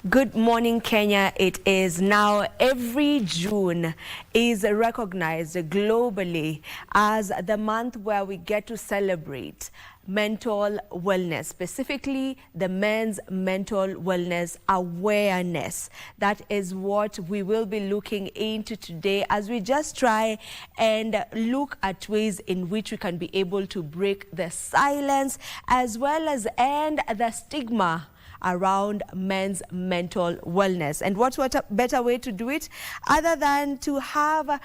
Good morning, Kenya. It is now every June is recognized globally as the month where we get to celebrate mental wellness, specifically the men's mental wellness awareness. That is what we will be looking into today as we just try and look at ways in which we can be able to break the silence as well as end the stigma around men's mental wellness. And what a better way to do it other than to have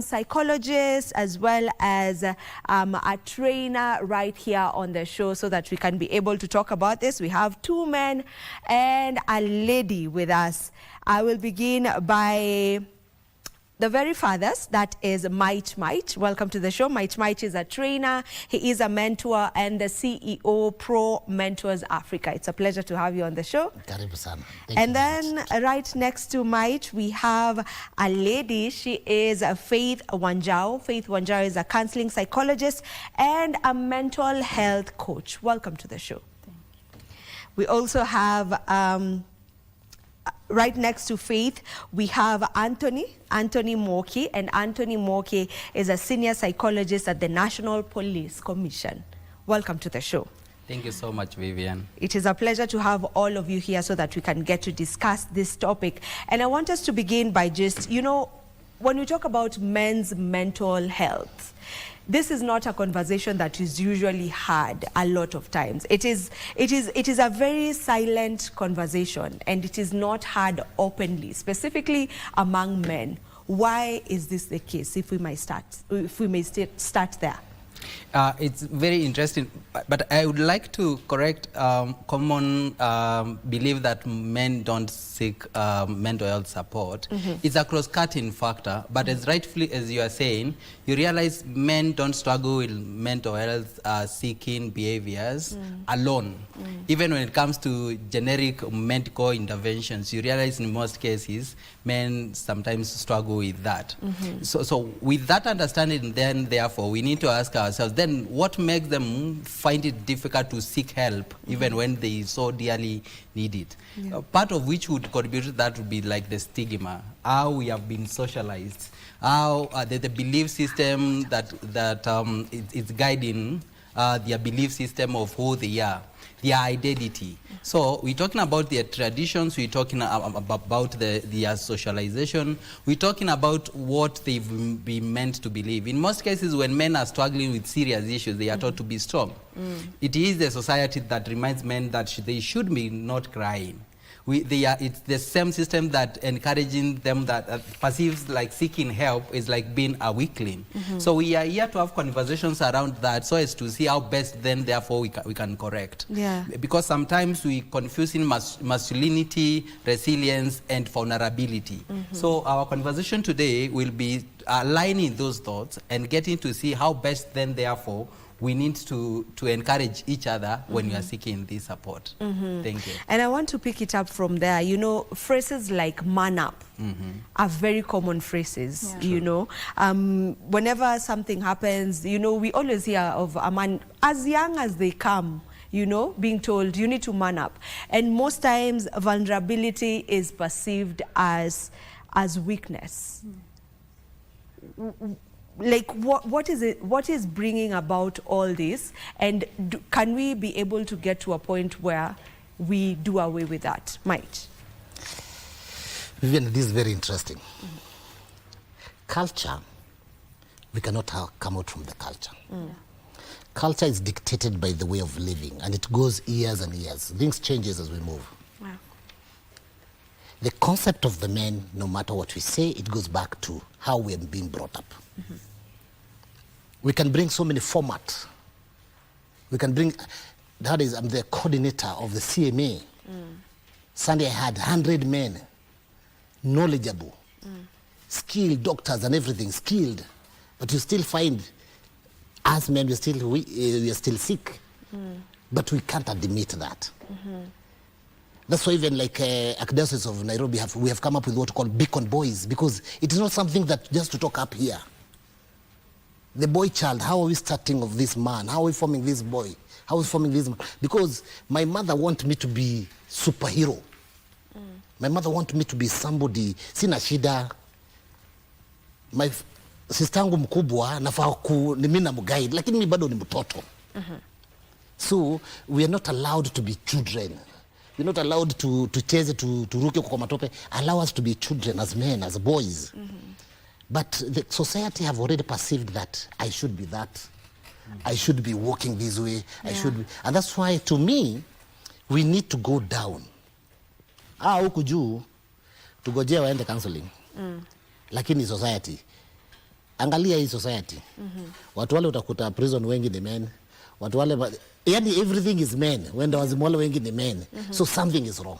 psychologists as well as a trainer right here on the show so that we can be able to talk about this. We have two men and a lady with us. I will begin by the very farthest, that is Mite. Welcome to the show. Mite is a trainer, he is a mentor and the CEO Pro Mentors Africa. It's a pleasure to have you on the show. And then right next to Mite, we have a lady. She is Faith Wanjao. Faith Wanjao is a counseling psychologist and a mental health coach. Welcome to the show. Thank you. We also have right next to Faith, we have Anthony Moki, and Anthony Moki is a senior psychologist at the National Police Commission. Welcome to the show. Thank you so much, Vivian. It is a pleasure to have all of you here so that we can get to discuss this topic. And I want us to begin by just, you know, when we talk about men's mental health, this is not a conversation that is usually had a lot of times. It is a very silent conversation, and it is not had openly, specifically among men. Why is this the case? If we may start there. It's very interesting, but I would like to correct common belief that men don't seek mental health support. It's a cross-cutting factor, but as rightfully as you are saying, you realize men don't struggle with mental health seeking behaviors alone. Even when it comes to generic medical interventions, you realize in most cases, men sometimes struggle with that. So with that understanding, then therefore, we need to ask ourselves, then what makes them find it difficult to seek help even when they so dearly need it? Part of which would contribute to that would be like the stigma, how we have been socialized, how the belief system that is guiding their belief system of who they are, their identity. So we're talking about their traditions, we're talking about their socialization, we're talking about what they've been meant to believe. In most cases, when men are struggling with serious issues, they are taught to be strong. It is the society that reminds men that they should be not crying. It's the same system that encouraging them that perceives like seeking help is like being a weakling. So we are here to have conversations around that so as to see how best then therefore we can correct. Because sometimes we confuse in masculinity, resilience and vulnerability. So our conversation today will be aligning those thoughts and getting to see how best then therefore we need to encourage each other when we are seeking this support. Thank you. And I want to pick it up from there. You know, phrases like man up are very common phrases, you know. Whenever something happens, you know, we always hear of a man as young as they come, you know, being told you need to man up. And most times vulnerability is perceived as weakness. Like what is it? What is bringing about all this? And can we be able to get to a point where we do away with that? Might. Vivian, this is very interesting. Culture, we cannot come out from the culture. Culture is dictated by the way of living, and it goes years and years. Things changes as we move. The concept of the men, no matter what we say, it goes back to how we have been brought up. We can bring so many formats. We can bring, that is, I'm the coordinator of the CMA. Sunday I had 100 men, knowledgeable, skilled doctors and everything, skilled. But you still find, as men, we are still sick. But we can't admit that. That's why even like Archdiocese of Nairobi, we have come up with what we call Beacon Boys, because it is not something that just to talk up here. The boy child, how are we starting of this man? How are we forming this boy? How are we forming this man? Because my mother wants me to be superhero. My mother wanted me to be somebody, sina shida. My sister yangu mkubwa nafaa ni mimi na mguide, lakini mimi bado ni mtoto. So we are not allowed to be children. We're not allowed to chase, to ruke kwa matope. Allow us to be children as men, as boys. But the society have already perceived that I should be that. I should be walking this way. I should be. And that's why, to me, we need to go down. Huku juu, tugojea waende counseling. Lakini society, angalia hii society. Watu wale utakuta prison wengi ni men. Watu wale, yani everything is men. Wenda wazimu wale wengi ni men. So something is wrong.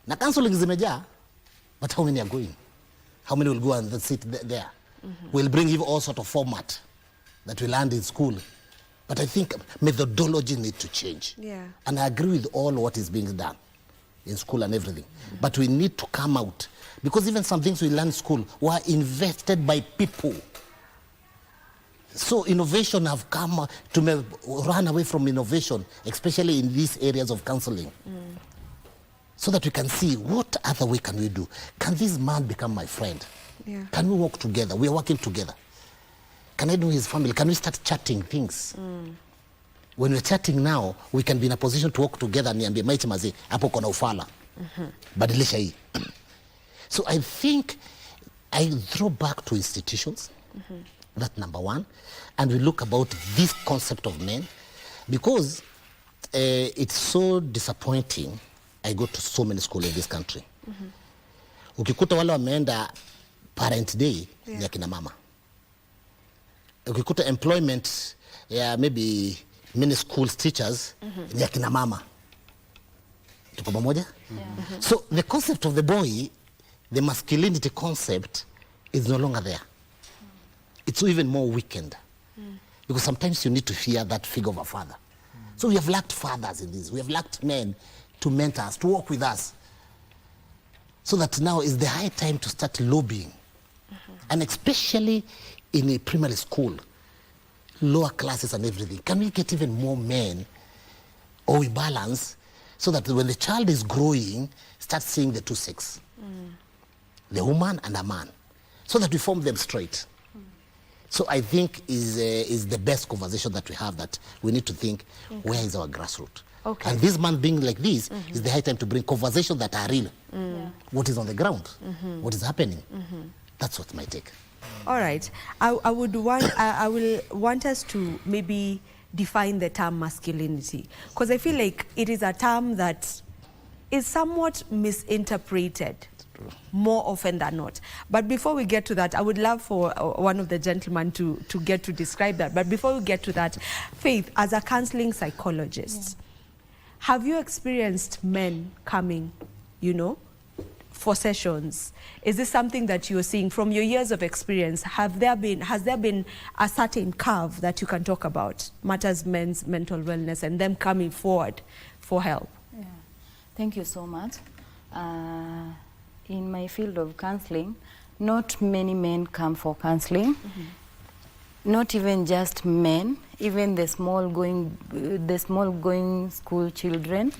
Na counseling zimejaa, but how many are going? How many will go and sit there? We'll bring you all sort of format that we learned in school. But I think methodology needs to change. Yeah. And I agree with all what is being done in school and everything. But we need to come out. Because even some things we learn in school were invested by people. So innovation have come to run away from innovation, especially in these areas of counseling. So that we can see what other way can we do. Can this man become my friend? Yeah. Can we work together? We are working together. Can I know his family? Can we start chatting things? When we're chatting now, we can be in a position to work together. Niambie maiti mazi, hapo kona ufala. Badilisha hii. So I think I throw back to institutions. That's number one. And we look about this concept of men. Because it's so disappointing. I go to so many schools in this country. Ukikuta wale wameenda parent day, ya kina mama. Ukikuta employment, maybe many schools teachers, ya kina mama. Tuko pamoja? So the concept of the boy, the masculinity concept, is no longer there. It's even more weakened. Because sometimes you need to fear that figure of a father. So we have lacked fathers in this. We have lacked men to mentor us, to work with us. So that now is the high time to start lobbying. And especially in a primary school, lower classes and everything. Can we get even more men, or we balance, so that when the child is growing, start seeing the two sexes. The woman and a man. So that we form them straight. So I think is the best conversation that we have, that we need to think, where is our grassroots? Okay. And this man being like this is the high time to bring conversations that are real. What is on the ground? What is happening? That's what my take. All right. I will want us to maybe define the term masculinity, because I feel like it is a term that is somewhat misinterpreted more often than not. But before we get to that, I would love for one of the gentlemen to get to describe that. But before we get to that, Faith, as a counseling psychologist, have you experienced men coming, for sessions? Is this something that you're seeing from your years of experience? Has there been a certain curve that you can talk about, matters men's mental wellness, and them coming forward for help? Yeah. Thank you so much. In my field of counseling, not many men come for counseling. Not even just men, even the small going school children,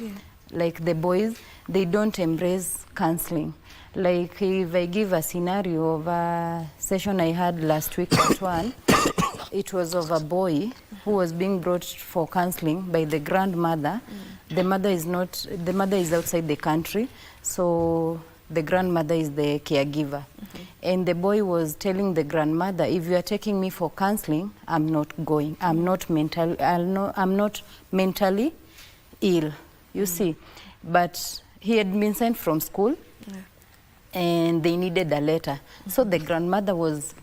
like the boys, they don't embrace counseling. Like if I give a scenario of a session I had last week at one, it was of a boy who was being brought for counseling by the grandmother. The mother is outside the country, so the grandmother is the caregiver. And the boy was telling the grandmother, if you are taking me for counseling, I'm not going. I'm not mentally ill, you see. But he had been sent from school, and they needed a letter. So the grandmother was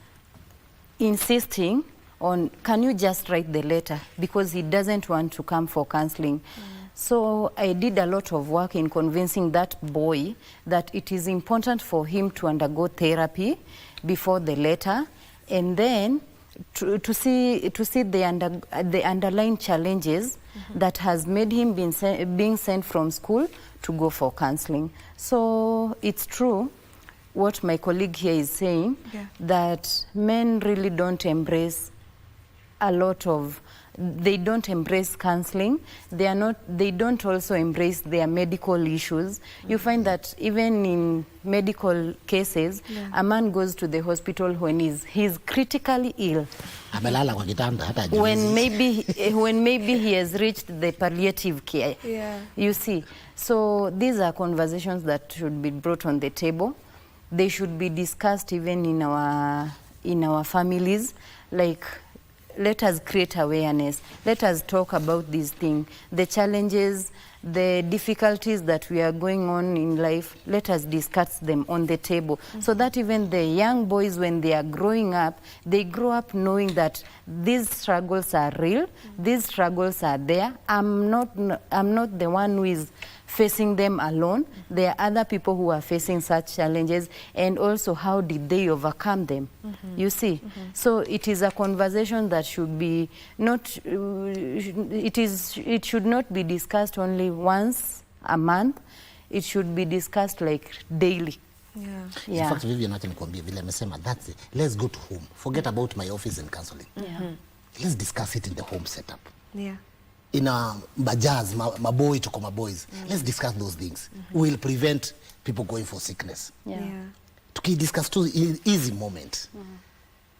insisting on, can you just write the letter? Because he doesn't want to come for counseling. So I did a lot of work in convincing that boy that it is important for him to undergo therapy before the letter, and then to see the underlying challenges that has made him being sent from school to go for counseling. So it's true what my colleague here is saying, that men really don't embrace a lot of they don't embrace counseling. They don't also embrace their medical issues. You find that even in medical cases, a man goes to the hospital when he's critically ill. Amelala kwa kitanda hata when maybe he has reached the palliative care. Yeah. You see, so these are conversations that should be brought on the table. They should be discussed even in our families. Like, let us create awareness. Let us talk about these things, the challenges, the difficulties that we are going on in life. Let us discuss them on the table, so that even the young boys, when they are growing up, they grow up knowing that these struggles are real, these struggles are there. I'm not the one who is facing them alone. There are other people who are facing such challenges, and also how did they overcome them? You see, so it is a conversation that should be not. It should not be discussed only once a month. It should be discussed like daily. Yeah. In fact, Vivian, acha nikwambie vile amesema, that's it. Let's go to home. Forget about my office and counseling. Let's discuss it in the home setup. Yeah. In a bajaz, my boy to my boys. Let's discuss those things. We'll prevent people going for sickness. Yeah. Tukidiscuss tu easy moment.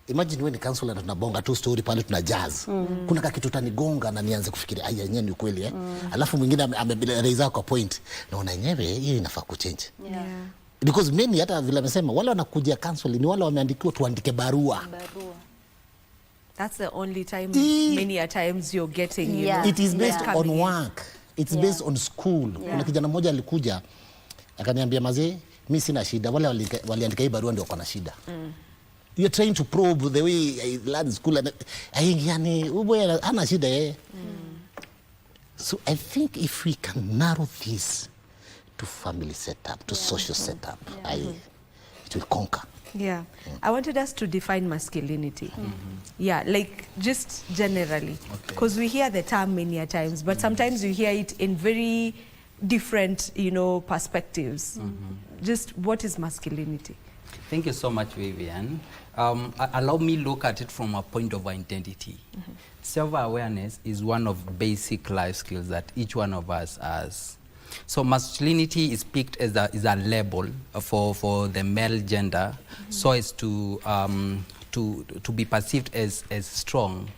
Imagine when the counselor tunabonga tu story pale tuna jazz. Kuna kitu tanigonga na nianze kufikiria aya yenyewe ni kweli Alafu mwingine ameraise kwa point. Naona yenyewe hii inafaa kuchange. Yeah. Because many hata vile amesema wale wanakuja counseling ni wale wameandikiwa tuandike barua. That's the only time, many a times you're getting, you know, it is based on in. work. It's based on school. Kuna kijana mmoja alikuja akaniambia mazee, mimi sina shida, wale waliandika hii barua ndio wako na shida. You're trying to probe the way I learned school and yani uboya ana shida yeye. So I think if we can narrow this to family setup, to social setup, it will conquer. Yeah. I wanted us to define masculinity. Yeah, like just generally. Because we hear the term many a times, but sometimes you hear it in very different, you know, perspectives. Just what is masculinity? Thank you so much, Vivian. Allow me look at it from a point of identity. Self-awareness is one of basic life skills that each one of us has. So masculinity is picked as a label for the male gender, so as to be perceived as strong.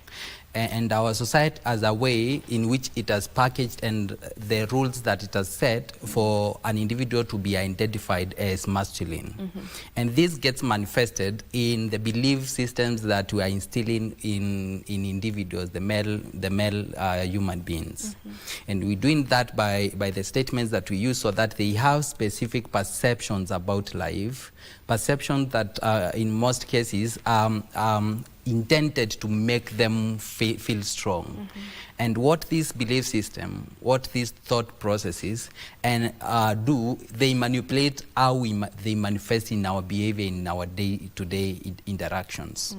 And our society as a way in which it has packaged and the rules that it has set for an individual to be identified as masculine. And this gets manifested in the belief systems that we are instilling in individuals, the male human beings. And we're doing that by the statements that we use so that they have specific perceptions about life, perceptions that in most cases intended to make them feel strong. And what this belief system, what these thought processes and do, they manipulate how they manifest in our behavior, in our day-to-day interactions.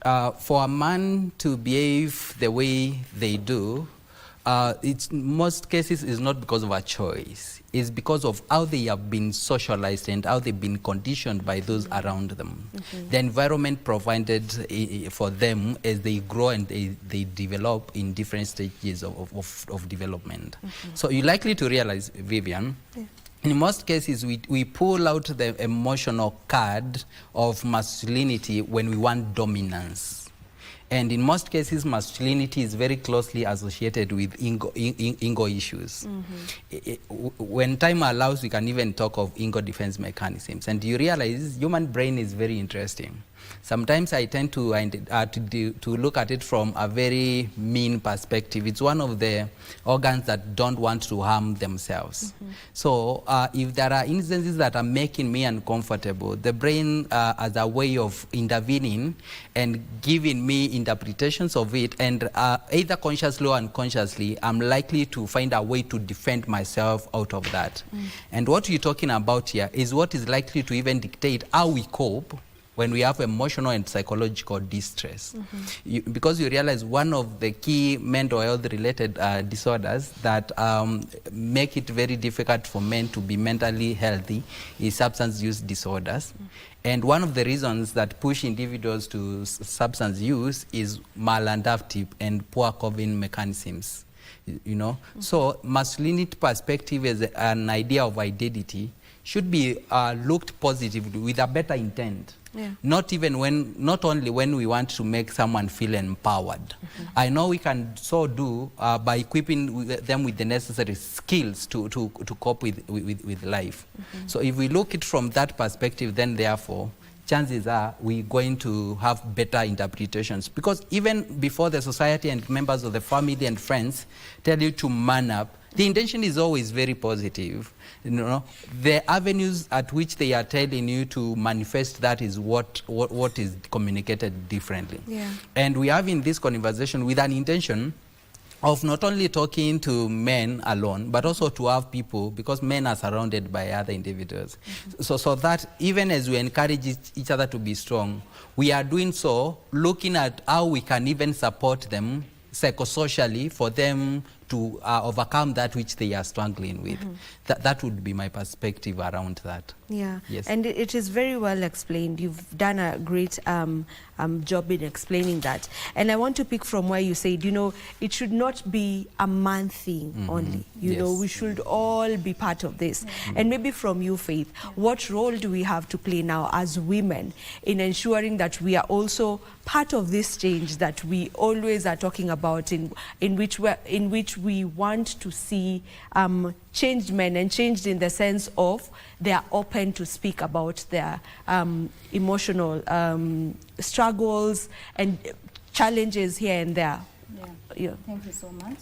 For a man to behave the way they do, it's most cases is not because of a choice. It's because of how they have been socialized and how they've been conditioned by those around them. The environment provided for them as they grow and they develop in different stages of development. So you're likely to realize, Vivian, in most cases, we pull out the emotional card of masculinity when we want dominance. And in most cases, masculinity is very closely associated with ego issues. When time allows, we can even talk of ego defense mechanisms. And you realize human brain is very interesting. Sometimes I tend to look at it from a very mean perspective. It's one of the organs that don't want to harm themselves. So if there are instances that are making me uncomfortable, the brain as a way of intervening and giving me interpretations of it, and either consciously or unconsciously, I'm likely to find a way to defend myself out of that. And what you're talking about here is what is likely to even dictate how we cope when we have emotional and psychological distress. Because you realize one of the key mental health related disorders that make it very difficult for men to be mentally healthy is substance use disorders. And one of the reasons that push individuals to substance use is maladaptive and poor coping mechanisms. You know, so masculinity perspective as an idea of identity should be looked positively with a better intent. Not only when we want to make someone feel empowered. I know we can so do by equipping them with the necessary skills to cope with life. So if we look it from that perspective, then therefore chances are we're going to have better interpretations, because even before the society and members of the family and friends tell you to man up, the intention is always very positive. You know, the avenues at which they are telling you to manifest that is what is communicated differently. And we have in this conversation with an intention of not only talking to men alone, but also to have people, because men are surrounded by other individuals. So that even as we encourage each other to be strong, we are doing so looking at how we can even support them psychosocially for them to overcome that which they are struggling with. That would be my perspective around that. Yeah, yes. And it is very well explained. You've done a great job in explaining that. And I want to pick from where you said, you know, it should not be a man thing only. You know, we should all be part of this. And maybe from you, Faith, what role do we have to play now as women in ensuring that we are also part of this change that we always are talking about, in which we want to see changed men, and changed in the sense of they are open to speak about their emotional struggles and challenges here and there. Thank you so much.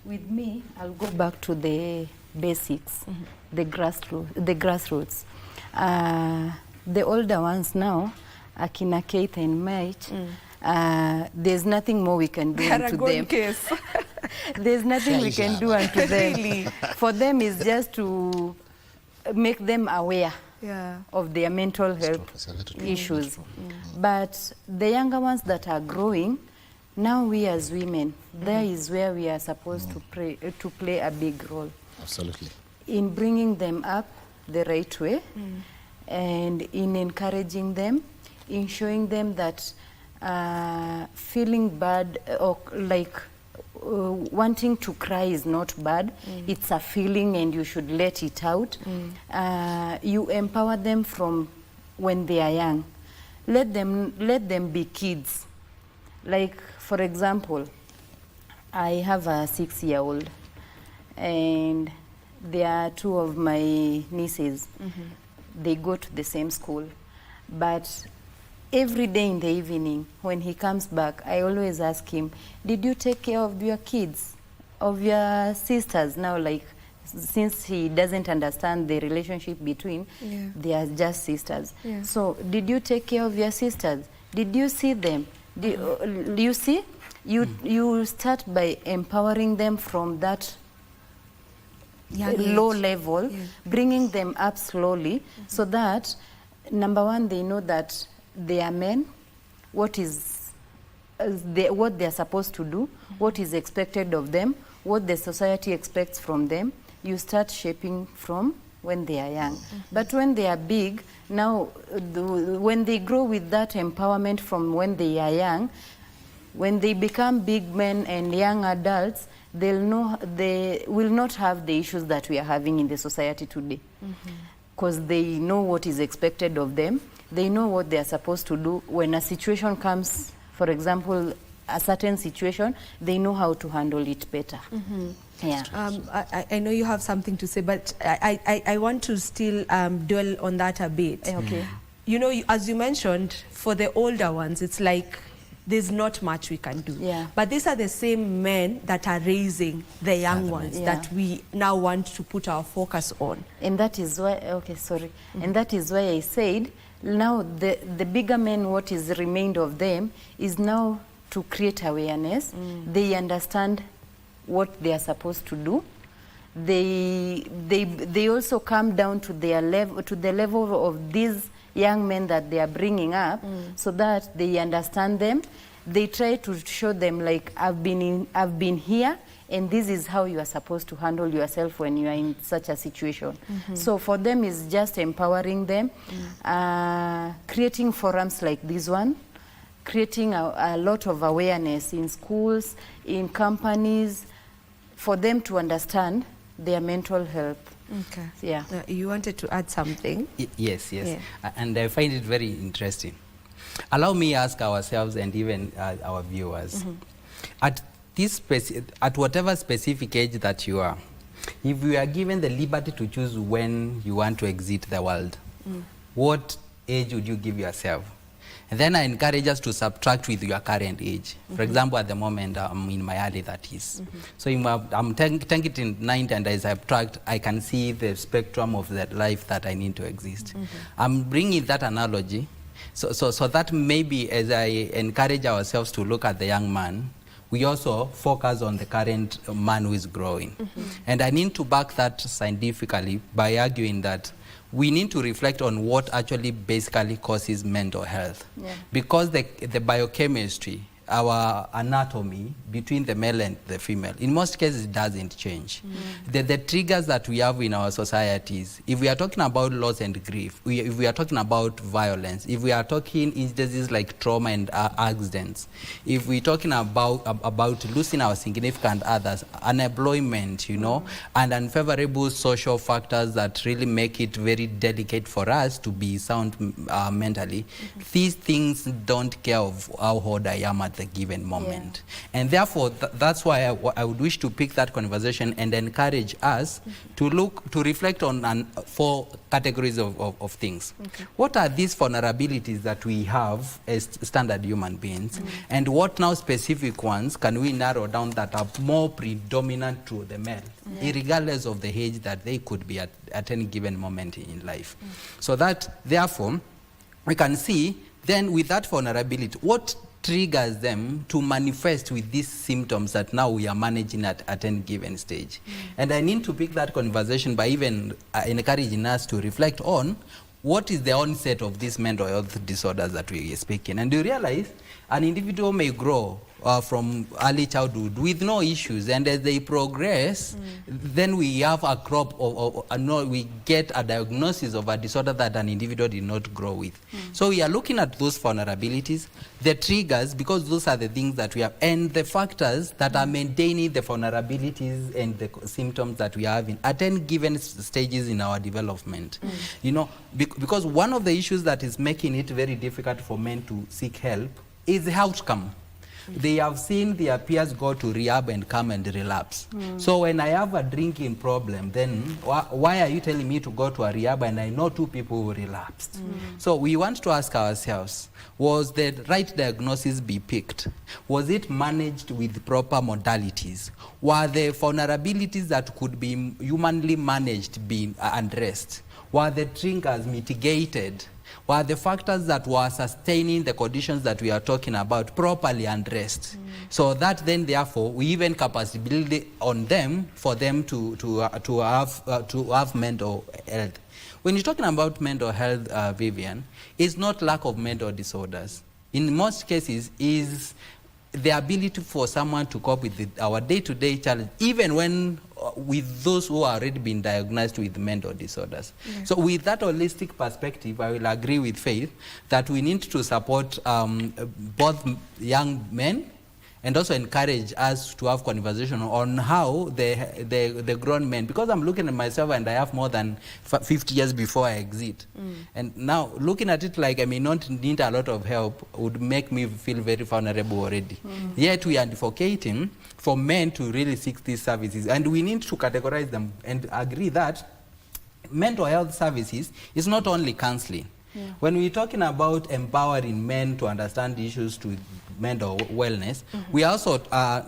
With me, I'll go back to the basics, the grassroots. The older ones now, Akina Kate and Mate, there's nothing more we can do unto them. Case. There's nothing we can do unto them. Really? For them is just to make them aware of their mental health issues. But the younger ones that are growing, now we as women, there is where we are supposed to play a big role. Absolutely. In bringing them up the right way, and in encouraging them, in showing them that feeling bad or like wanting to cry is not bad. It's a feeling and you should let it out. You empower them from when they are young. Let them be kids. Like, for example, I have a 6-year-old, and there are 2 of my nieces. They go to the same school, but every day in the evening when he comes back, I always ask him, did you take care of your kids, of your sisters? Now, like, since he doesn't understand the relationship between, they are just sisters. So, did you take care of your sisters? Did you see them? Do you see? You start by empowering them from that low level, bringing them up slowly, so that, number one, they know that they are men, what they're supposed to do, what is expected of them, what the society expects from them. You start shaping from when they are young. But when they are big, now, when they grow with that empowerment from when they are young, when they become big men and young adults, they will not have the issues that we are having in the society today. Because they know what is expected of them. They know what they are supposed to do. When a situation comes, for example, a certain situation, they know how to handle it better. I know you have something to say, but I want to still dwell on that a bit. Okay. You know, as you mentioned, for the older ones, it's like there's not much we can do. But these are the same men that are raising the young ones that we now want to put our focus on. And that is why, and that is why I said, now the bigger men, what is remained of them is now to create awareness. They understand what they are supposed to do. They also come down to their level, to the level of these young men that they are bringing up, so that they understand them. They try to show them, like, I've been here, and this is how you are supposed to handle yourself when you are in such a situation. So for them, it's just empowering them, creating forums like this one, creating a lot of awareness in schools, in companies, for them to understand their mental health. Okay. Yeah. You wanted to add something? Yes. Yeah. And I find it very interesting. Allow me ask ourselves and even our viewers, at whatever specific age that you are, if you are given the liberty to choose when you want to exit the world, what age would you give yourself? And then I encourage us to subtract with your current age. For example, at the moment, I'm in my early 30s. So I'm taking it in 90, and as I subtract, I can see the spectrum of the life that I need to exist. I'm bringing that analogy so that maybe as I encourage ourselves to look at the young man, we also focus on the current man who is growing. And I need to back that scientifically by arguing that we need to reflect on what actually basically causes mental health. Because the biochemistry, our anatomy between the male and the female, in most cases, it doesn't change. The triggers that we have in our societies, if we are talking about loss and grief, if we are talking about violence, if we are talking instances like trauma and accidents, if we're talking about losing our significant others, unemployment, you know, and unfavorable social factors that really make it very delicate for us to be sound mentally, these things don't care of how old I am at the given moment. And therefore, that's why I would wish to pick that conversation and encourage us to reflect on 4 categories of things. What are these vulnerabilities that we have as standard human beings? And what now specific ones can we narrow down that are more predominant to the male, regardless of the age that they could be at any given moment in life? So that, therefore, we can see then with that vulnerability, what triggers them to manifest with these symptoms that now we are managing at any given stage. And I need to pick that conversation by even encouraging us to reflect on what is the onset of these mental health disorders that we are speaking. And you realize an individual may grow from early childhood with no issues, and as they progress, then we have a crop we get a diagnosis of a disorder that an individual did not grow with. So we are looking at those vulnerabilities, the triggers, because those are the things that we have, and the factors that are maintaining the vulnerabilities and the symptoms that we are having at any given stages in our development. You know, because one of the issues that is making it very difficult for men to seek help is the outcome. They have seen their peers go to rehab and come and relapse. So when I have a drinking problem, then why are you telling me to go to a rehab and I know 2 people who relapsed? So we want to ask ourselves, was the right diagnosis be picked? Was it managed with proper modalities? Were the vulnerabilities that could be humanly managed being addressed? Were the triggers mitigated? Were the factors that were sustaining the conditions that we are talking about properly addressed? So that then, therefore, we even capacity build on them for them to have mental health. When you're talking about mental health, Vivian, it's not lack of mental disorders. In most cases, is the ability for someone to cope with our day-to-day challenge, even when with those who are already been diagnosed with mental disorders. So with that holistic perspective, I will agree with Faith that we need to support both young men and also encourage us to have conversation on how the grown men, because I'm looking at myself and I have more than 50 years before I exit. And now looking at it like I may not need a lot of help would make me feel very vulnerable already. Yet we are advocating for men to really seek these services, and we need to categorize them and agree that mental health services is not only counseling. When we're talking about empowering men to understand issues to mental wellness, we also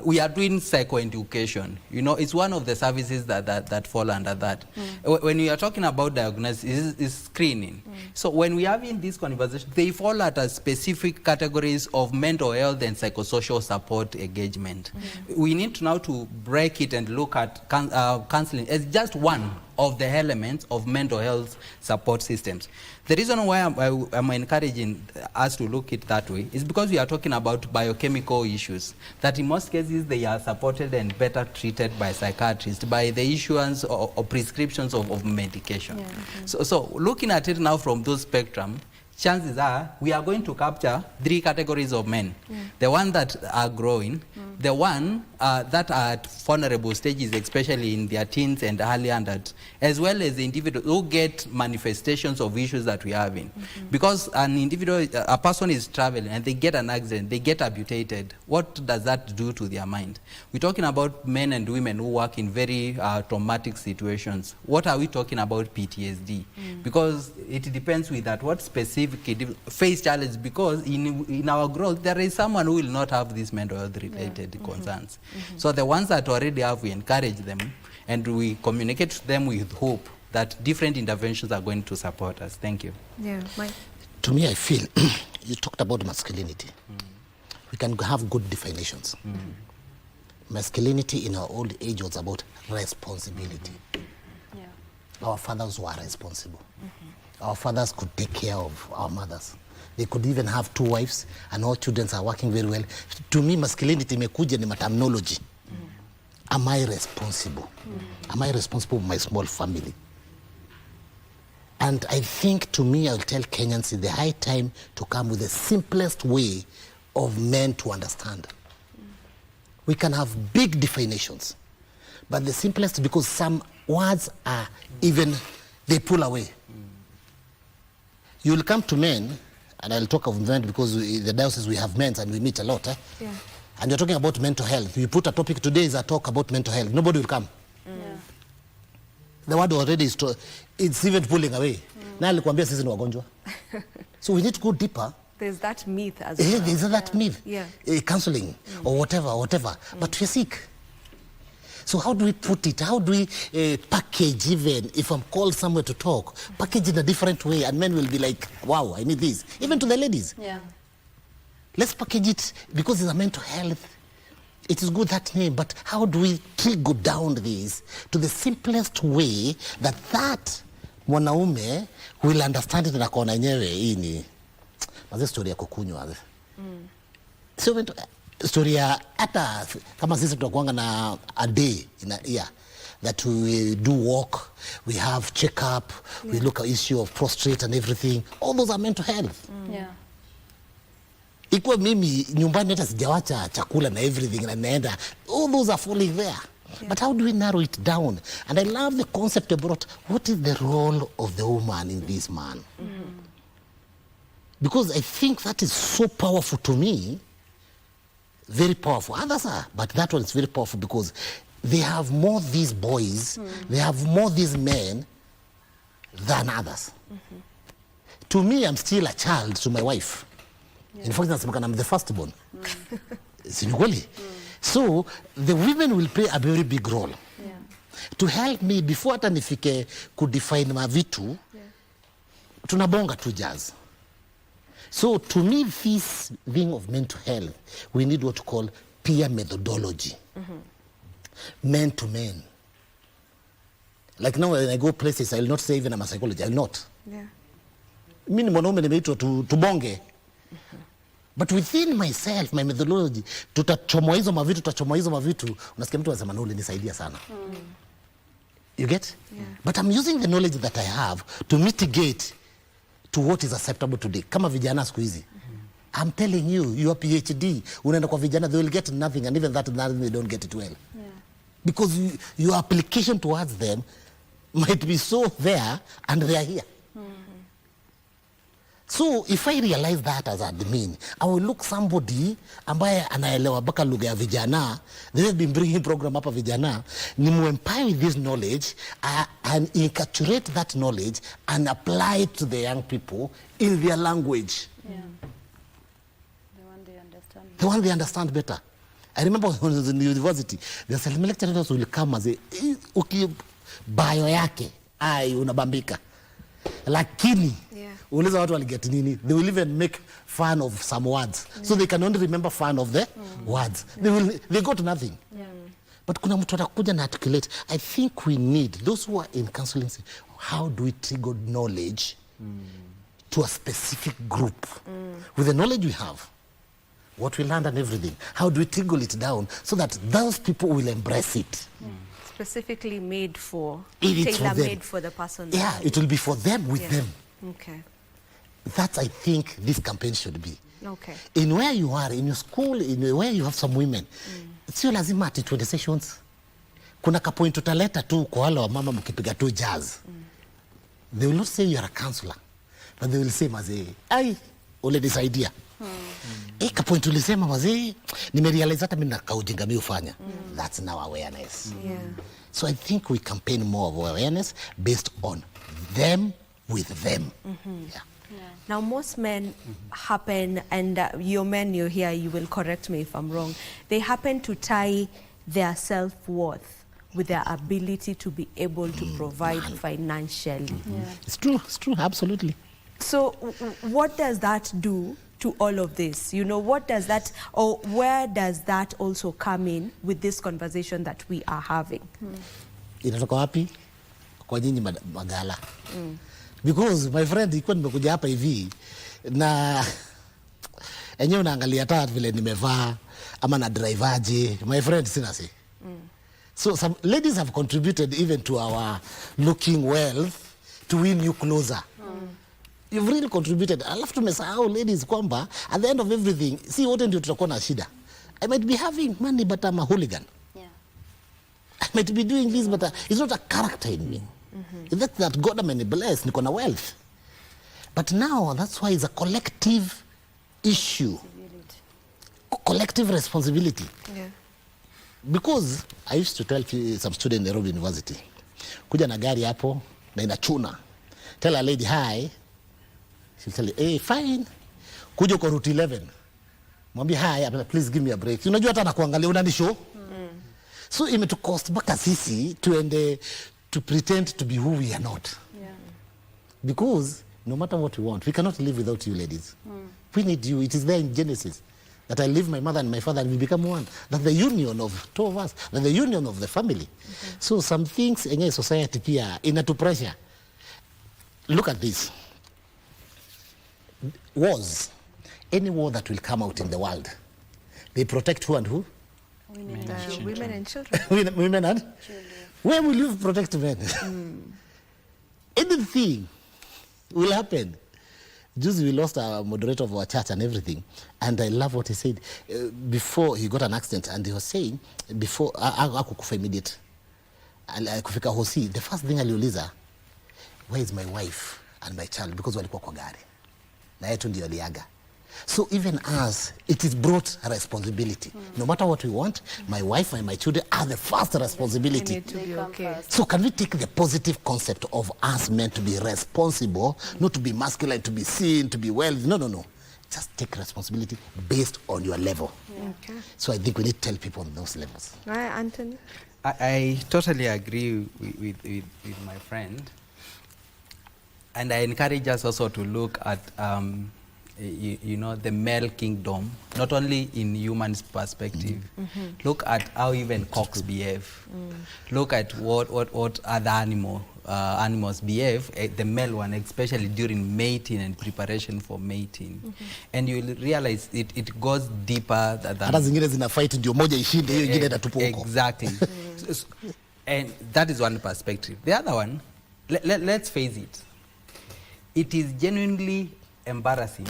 we are doing psychoeducation. You know, it's one of the services that fall under that. When we are talking about diagnosis, is screening. So when we are having these conversations, they fall under specific categories of mental health and psychosocial support engagement. We need to now to break it and look at counseling as just one of the elements of mental health support systems. The reason why I'm encouraging us to look at it that way is because we are talking about biochemical issues that in most cases they are supported and better treated by psychiatrists by the issuance or prescriptions of medication. Yeah. So looking at it now from those spectrum, chances are we are going to capture 3 categories of men. The one that are growing, the one that are at vulnerable stages, especially in their teens and early adults, as well as the individuals who get manifestations of issues that we are having. Because an individual, a person is traveling and they get an accident, they get amputated. What does that do to their mind? We're talking about men and women who work in very traumatic situations. What are we talking about PTSD? Because it depends with that what specific face challenge, because in our growth there is someone who will not have these mental health related concerns. So the ones that already have, we encourage them and we communicate to them with hope that different interventions are going to support us. Thank you. Yeah, Mike. To me, I feel you talked about masculinity. We can have good definitions. Masculinity in our old age was about responsibility. Our fathers were responsible. Our fathers could take care of our mothers. They could even have 2 wives and all children are working very well. To me, masculinity imekuja ni terminology. Am I responsible? Am I responsible for my small family? And I think, to me, I'll tell Kenyans it's the high time to come with the simplest way of men to understand. We can have big definitions, but the simplest, because some words are even, they pull away. You will come to men, and I'll talk of men because the diocese we have men and we meet a lot. Yeah. And you're talking about mental health. You put a topic today is a talk about mental health. Nobody will come. The word already is, it's even pulling away. Na alikwambia sisi ni wagonjwa. So we need to go deeper. There's that myth as well. There's that myth. Yeah. Counseling or whatever. But we're sick. So how do we put it? How do we package, even if I'm called somewhere to talk, package in a different way, and men will be like, wow, I need this. Even to the ladies. Yeah. Let's package it because it's a mental health. It is good, that name, but how do we go down this to the simplest way that mwanaume will understand it na kona yenyewe hii ni maze story ya kukunywa. So story ya hata kama sisi tunakuanga na a day in a year that we do walk, we have check-up, we look at issue of prostate and everything. All those are mental health. Yeah. Ikuwa mimi nyumbani hata sijawacha chakula na everything na naenda, all those are falling there. But how do we narrow it down? And I love the concept you brought. What is the role of the woman in this man? Because I think that is so powerful to me. Very powerful. Others are, but that one is very powerful because they have more these boys, they have more these men than others. To me, I'm still a child to my wife. In fact, I'm the firstborn. So the women will play a very big role to help me before hata nifike kudefine mavitu. Tunabonga tu jazz. So to me, this thing of mental health, we need what to call peer methodology. Men to men. Like now when I go places, I will not say even I'm a psychologist. I will not. Mimi ni mwanaume nimeitwa tubonge. But within myself, my methodology, tutachomoa hizo mavitu, unasikia mtu anasema nule nisaidia sana. You get? But I'm using the knowledge that I have to mitigate to what is acceptable today. Kama vijana siku hizi. I'm telling you, your PhD, unaenda kwa vijana, they will get nothing, and even that nothing, they don't get it well. Because your application towards them might be so there, and they are here. So if I realize that as admin, I will look somebody ambaye anaelewa baka lugha ya vijana. They have been bringing program hapa vijana. Ni muempower with this knowledge and inculturate that knowledge and apply it to the young people in their language. The one they understand. The one they understand better. I remember when I was in the university, the self lecturers will come and say, bio yake, unabambika. Lakini, uliza watu waliget nini, they will even make fun of some words. So they can only remember fun of the words. They got nothing. But kuna mtu atakuja na articulate. I think we need, those who are in counseling, say, how do we trigger knowledge to a specific group? With the knowledge we have, what we learned and everything, how do we trigger it down so that those people will embrace it? Specifically made for, It's tailor-made for the person. Yeah, it will be for them, with them. Okay. That's, I think, this campaign should be. Okay. In where you are, in your school, in where you have some women, sio lazima ati 20 sessions. Kuna ka point utaleta tu kwa wale wa mama mkipiga tu jazz. They will not say you are a counselor, but they will say mazee, ai, ule this idea. Ka point ulisema mazee, nimerealize hata mimi nakaujinga mimi ufanya. That's now awareness. Yeah. So I think we campaign more of awareness based on them with them. Yeah. Now, most men happen, and your men, you're here, you will correct me if I'm wrong, they happen to tie their self-worth with their ability to be able to provide financially. It's true, absolutely. So what does that do to all of this? You know, what does that, or where does that also come in with this conversation that we are having? Inatoka wapi? Kwa nyinyi magala. Because my friend, ikuwa nimekuja hapa hivi na enyewe unaangalia hata vile nimevaa ama na drivaje, my friend sina say. So some ladies have contributed even to our looking well to win you closer. You've really contributed. Alafu tumesahau ladies kwamba at the end of everything, si wote ndio tutakuwa na shida. I might be having money but I'm a hooligan. I might be doing this but it's not a character in me. It's that God am blessed, niko na wealth. But now that's why it's a collective issue. Collective responsibility. Yeah. Because I used to tell some student in Nairobi University, kuja na gari hapo na inachuna. Tell a lady hi. She'll tell you, hey, fine. Kuja uko route 11. Mwambie hi, please give me a break. Unajua hata nakuangalia unanishow. So imetu cost mpaka sisi tuende to pretend to be who we are not. Because no matter what we want, we cannot live without you ladies. We need you. It is there in Genesis that I leave my mother and my father and we become one. That's the union of two of us. That's the union of the family. So some things in society pia inatu pressure. Look at this. Wars. Any war that will come out in the world, they protect who and who? Women and children. Women and children. Where will you protect men? Anything will happen. Just we lost our moderator of our church and everything, and I love what he said before he got an accident, and he was saying before akukufa immediate kufika hosi, the first thing aliuliza, where is my wife and my child, because walikuwa kwa gari na yetu ndio aliaga. So even us, it is brought a responsibility. No matter what we want, my wife and my children are the first responsibility. Need to be okay. So can we take the positive concept of us meant to be responsible, not to be masculine, to be seen, to be wealthy? No. Just take responsibility based on your level. Okay. So I think we need to tell people on those levels. Right, Anthony? I totally agree with my friend. And I encourage us also to look at you know, the male kingdom, not only in human's perspective. Look at how even cocks behave. Look at what other animals behave, the male one, especially during mating and preparation for mating. And you will realize it goes deeper than... Hata zingine zina fight ndio moja ishinde, hiyo ingine inatupa huko. Exactly. And that is one perspective. The other one, let's face it, it is genuinely embarrassing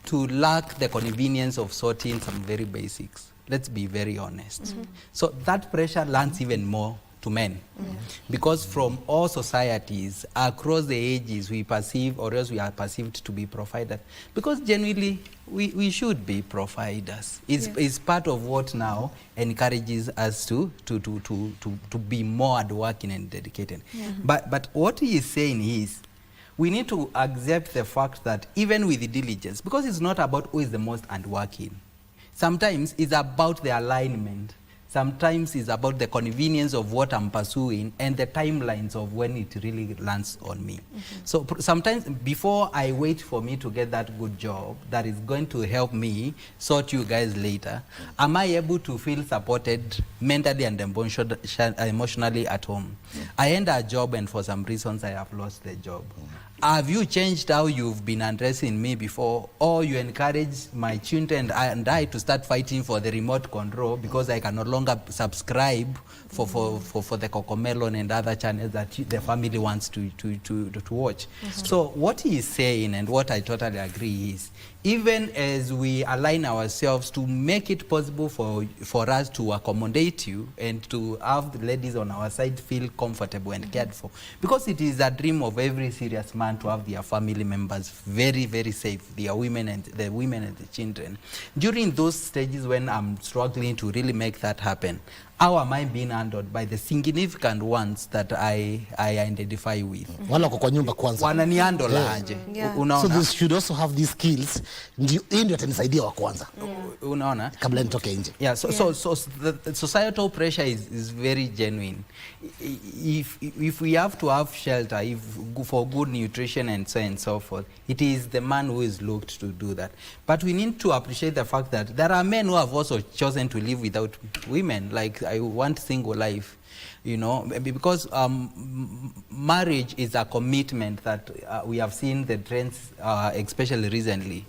to lack the convenience of sorting some very basics. Let's be very honest. So that pressure lands even more to men. Because from all societies across the ages we perceive, or else we are perceived to be providers. Because genuinely we should be providers. It's part of what now encourages us to be more hardworking and dedicated. But what he is saying is, we need to accept the fact that even with the diligence, because it's not about who is the most hardworking. Sometimes it's about the alignment. sometimes it's about the convenience of what I'm pursuing and the timelines of when it really lands on me. So sometimes before I wait for me to get that good job that is going to help me sort you guys later, am I able to feel supported mentally and emotionally at home? I end a job and for some reasons I have lost the job. Have you changed how you've been addressing me before, or you encourage my children and I to start fighting for the remote control because I can no longer subscribe for the Cocomelon and other channels that the family wants to watch? So what he is saying, and what I totally agree, is even as we align ourselves to make it possible for us to accommodate you and to have the ladies on our side feel comfortable and cared for, because it is a dream of every serious man to have their family members very, very safe, their women and the children. During those stages when I'm struggling to really make that happen, how am I being handled by the significant ones that I identify with? Wala kwa nyumba kwanza. Wananihandle aje? So they should also have these skills. Ndio atanisaidia wa kwanza. Unaona? Kabla nitoke nje. Yeah, so the societal pressure is very genuine. If we have to have shelter, for good nutrition and so on and so forth, it is the man who is looked to do that. But we need to appreciate the fact that there are men who have also chosen to live without women. Like, I want single life, you know, because marriage is a commitment that we have seen the trends, especially recently.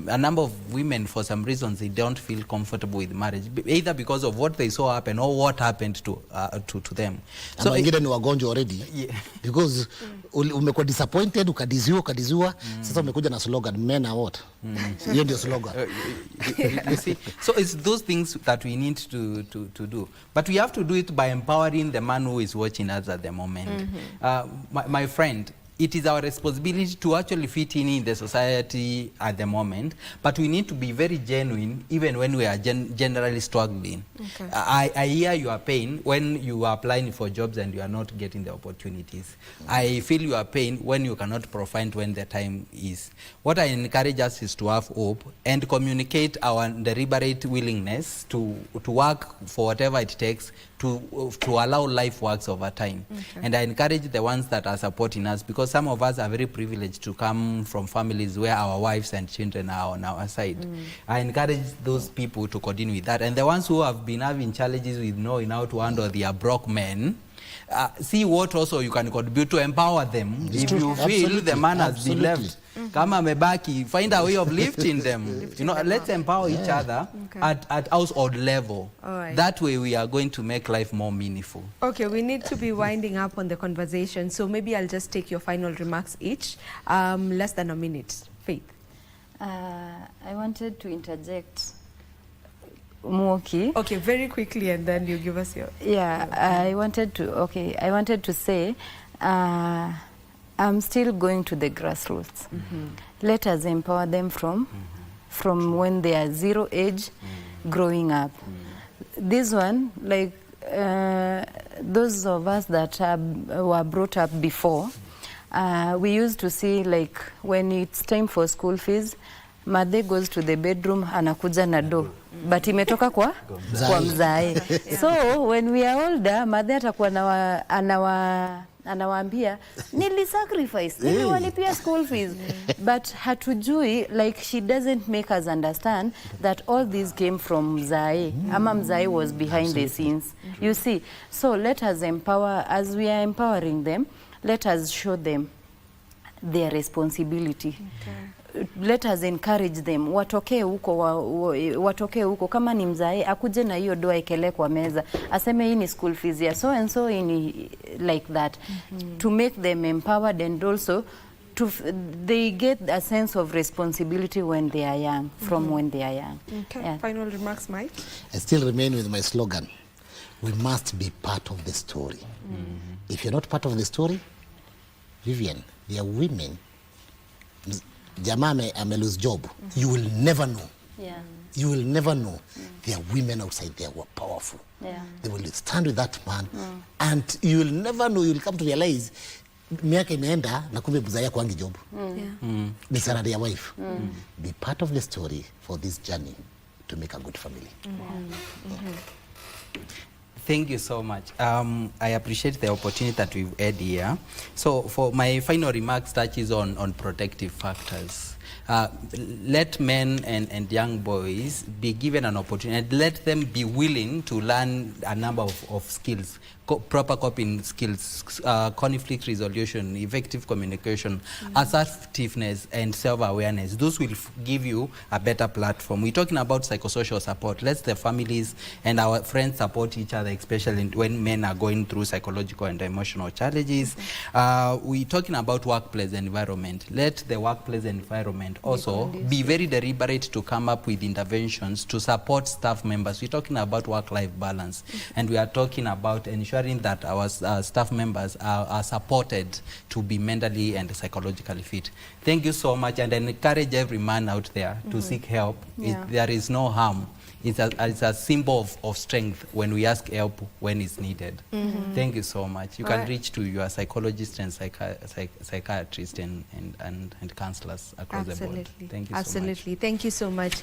A number of women, for some reasons, they don't feel comfortable with marriage, either because of what they saw happen or what happened to them. So wengine ni wagonjwa already, because umekuwa disappointed, ukadiziwa, sasa umekuja na slogan, men are what? Hiyo ndio slogan. You see, so it's those things that we need to do, but we have to do it by empowering the man who is watching us at the moment. My friend, it is our responsibility to actually fit in the society at the moment, but we need to be very genuine even when we are generally struggling. Okay. I hear your pain when you are applying for jobs and you are not getting the opportunities. I feel your pain when you cannot provide when the time is. What I encourage us is to have hope and communicate our deliberate willingness to work for whatever it takes to allow life works over time. Okay. And I encourage the ones that are supporting us, because some of us are very privileged to come from families where our wives and children are on our side. I encourage those people to continue with that. And the ones who have been having challenges with knowing how to handle their broke men, see what also you can contribute to empower them. If you feel the man has been left, kama mebaki, find a way of lifting them. You know, let's empower each other at household level. Right. That way we are going to make life more meaningful. Okay, we need to be winding up on the conversation, so maybe I'll just take your final remarks each. Less than a minute. Faith. I wanted to interject. Muoki. Okay, very quickly, and then you give us your... Yeah, I wanted to say, I'm still going to the grassroots. Let us empower them from when they are 0 age, growing up. This one, like those of us that were brought up before, we used to see, like, when it's time for school fees, Mother goes to the bedroom, anakuja na do, but imetoka kwa mzae. So when we are older, Mother atakuwa anawaambia nilisacrifice, niliwalipia school fees, but hatujui, like, she doesn't make us understand that all this came from mzae. Ama mzae was behind the scenes. You see, so let us empower, as we are empowering them, let us show them their responsibility. Let us encourage them, watoke huko, kama ni mzae akuje na hiyo doa ikele kwa meza, aseme hii ni school fees ya so and so, like that, to make them empowered, and also they get a sense of responsibility when they are young, from when they are young. Okay. Yeah. Final remarks, Mike? I still remain with my slogan, we must be part of the story. If you're not part of the story, Vivian, there are women, jamaa ame lose job, you will never know. Yeah. You will never know. There are women outside there who are powerful. Yeah. They will stand with that man, and you will never know. You will come to realize miaka imeenda na kumbe mzaya kwangi job. Ni salary ya wife. Be part of the story for this journey to make a good family. Thank you so much. I appreciate the opportunity that we've had here. So for my final remarks touches on protective factors. Let men and young boys be given an opportunity and let them be willing to learn a number of skills, proper coping skills, conflict resolution, effective communication, assertiveness, and self-awareness. Those will give you a better platform. We're talking about psychosocial support. Let the families and our friends support each other, especially when men are going through psychological and emotional challenges. We're talking about workplace environment. Let the workplace environment also be very deliberate to come up with interventions to support staff members. We're talking about work-life balance, and we are talking about ensuring that our staff members are supported to be mentally and psychologically fit. Thank you so much, and I encourage every man out there to seek help. There is no harm. It's a symbol of strength when we ask help when it's needed. Thank you so much. You can reach to your psychologist and psychiatrist and counselors across the board. Thank you so much. Thank you so much,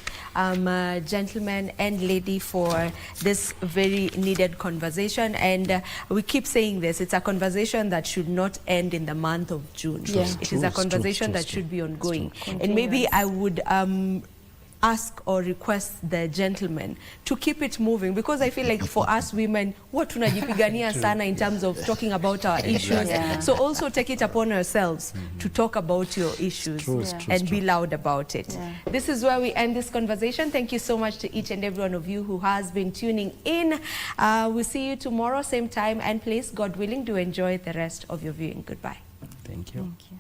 gentlemen and lady, for this very needed conversation. And we keep saying this, it's a conversation that should not end in the month of June. It is a conversation that should be ongoing. And maybe I would ask or request the gentlemen to keep it moving, because I feel like for us women, what tunajipigania sana in terms of talking about our issues. So also take it upon ourselves to talk about your issues and be loud about it. This is where we end this conversation. Thank you so much to each and every one of you who has been tuning in. We'll see you tomorrow, same time and place. God willing, do enjoy the rest of your viewing. Goodbye. Thank you. Thank you.